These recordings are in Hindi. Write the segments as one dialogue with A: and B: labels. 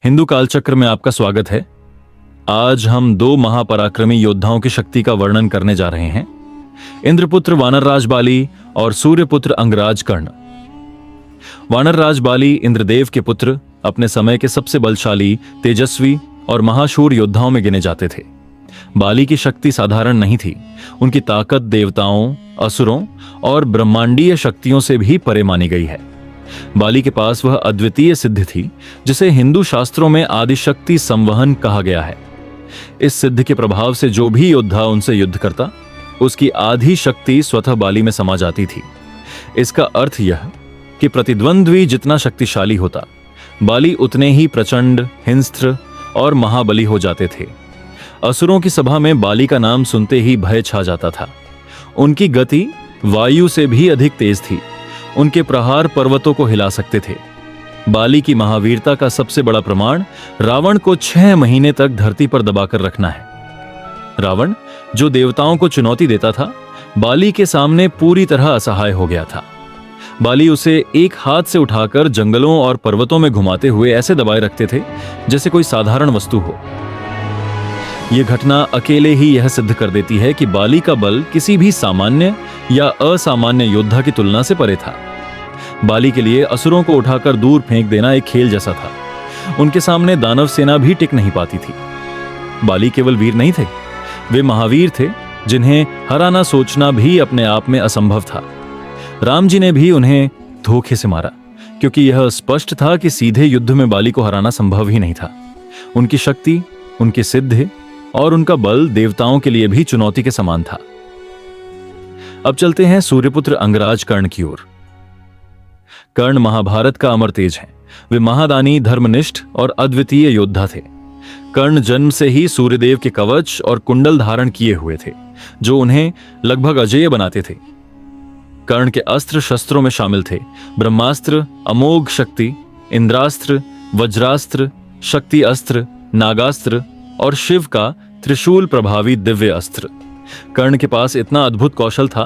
A: हिंदू कालचक्र में आपका स्वागत है। आज हम दो महापराक्रमी योद्धाओं की शक्ति का वर्णन करने जा रहे हैं, इंद्रपुत्र वानरराज बाली और सूर्यपुत्र अंगराज कर्ण। वानरराज बाली इंद्रदेव के पुत्र अपने समय के सबसे बलशाली, तेजस्वी और महाशूर योद्धाओं में गिने जाते थे। बाली की शक्ति साधारण नहीं थी। उनकी ताकत देवताओं, असुरों और ब्रह्मांडीय शक्तियों से भी परे मानी गई है। बाली के पास वह अद्वितीय सिद्धि थी जिसे हिंदू शास्त्रों में आदिशक्ति संवहन कहा गया है। इस सिद्धि के प्रभाव से जो भी योद्धा उनसे युद्ध करता, उसकी आधी शक्ति स्वतः बाली में समा जाती थी। इसका अर्थ यह कि प्रतिद्वंद्वी जितना शक्तिशाली होता, बाली उतने ही प्रचंड, हिंस्त्र और महाबली हो जाते थे। असुरों की सभा में बाली का नाम सुनते ही भय छा जाता था। उनकी गति वायु से भी अधिक तेज थी। उनके प्रहार पर्वतों को हिला सकते थे। बाली की महावीरता का सबसे बड़ा प्रमाण रावण को 6 महीने तक धरती पर दबाकर रखना है। रावण, जो देवताओं को चुनौती देता था, बाली के सामने पूरी तरह असहाय हो गया था। बाली उसे एक हाथ से उठाकर जंगलों और पर्वतों में घुमाते हुए ऐसे दबाए रखते थे जैसे कोई साधारण वस्तु हो। यह घटना अकेले ही यह सिद्ध कर देती है कि बाली का बल किसी भी सामान्य या असामान्य योद्धा की तुलना से परे था। बाली के लिए असुरों को उठाकर दूर फेंक देना एक खेल जैसा था। उनके सामने दानव सेना भी टिक नहीं पाती थी। बाली केवल वीर नहीं थे, वे महावीर थे जिन्हें हराना सोचना भी अपने आप में असंभव था। राम जी ने भी उन्हें धोखे से मारा, क्योंकि यह स्पष्ट था कि सीधे युद्ध में बाली को हराना संभव ही नहीं था। उनकी शक्ति, उनकी सिद्धि और उनका बल देवताओं के लिए भी चुनौती के समान था। अब चलते हैं सूर्यपुत्र अंगराज कर्ण की ओर। कर्ण महाभारत का अमर तेज है। वे महादानी, धर्मनिष्ठ और अद्वितीय योद्धा थे। कर्ण जन्म से ही सूर्यदेव के कवच और कुंडल धारण किए हुए थे, जो उन्हें लगभग अजेय बनाते थे। कर्ण के अस्त्र शस्त्रों में शामिल थे ब्रह्मास्त्र, अमोघ शक्ति, इंद्रास्त्र, वज्रास्त्र, शक्ति अस्त्र, नागास्त्र और शिव का त्रिशूल प्रभावी दिव्य अस्त्र। कर्ण के पास इतना अद्भुत कौशल था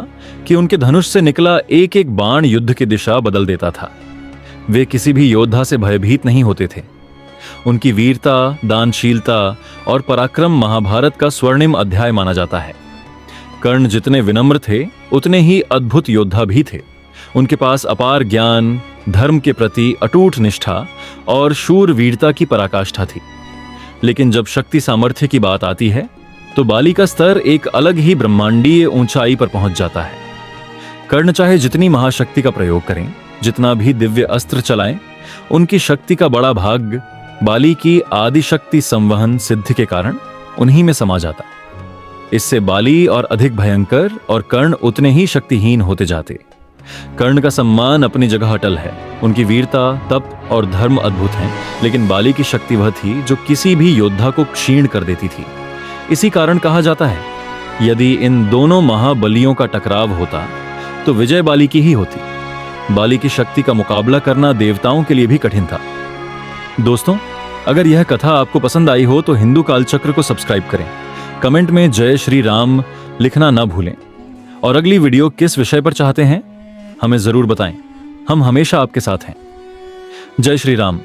A: कि उनके धनुष से निकला एक एक बाण युद्ध की दिशा बदल देता था। वे किसी भी योद्धा से भयभीत नहीं होते थे। उनकी वीरता, दानशीलता और पराक्रम महाभारत का स्वर्णिम अध्याय माना जाता है। कर्ण जितने विनम्र थे, उतने ही अद्भुत योद्धा भी थे। उनके पास अपार ज्ञान, धर्म के प्रति अटूट निष्ठा और शूर वीरता की पराकाष्ठा थी। लेकिन जब शक्ति सामर्थ्य की बात आती है, तो बाली का स्तर एक अलग ही ब्रह्मांडीय ऊंचाई पर पहुंच जाता है। कर्ण चाहे जितनी महाशक्ति का प्रयोग करें, जितना भी दिव्य अस्त्र चलाएं, उनकी शक्ति का बड़ा भाग बाली की आदिशक्ति संवहन सिद्धि के कारण उन्हीं में समा जाता। इससे बाली और अधिक भयंकर और कर्ण उतने ही शक्तिहीन होते जाते। कर्ण का सम्मान अपनी जगह अटल है। उनकी वीरता, तप और धर्म अद्भुत हैं, लेकिन बाली की शक्ति वह थी जो किसी भी योद्धा को क्षीण कर देती थी। इसी कारण कहा जाता है, यदि इन दोनों महाबलियों का टकराव होता तो विजय बाली की ही होती। बाली की शक्ति का मुकाबला करना देवताओं के लिए भी कठिन था। दोस्तों, अगर यह कथा आपको पसंद आई हो तो हिंदू कालचक्र को सब्सक्राइब करें। कमेंट में जय श्री राम लिखना ना भूलें। और अगली वीडियो किस विषय पर चाहते हैं, हमें जरूर बताएं। हम हमेशा आपके साथ हैं। जय श्री राम।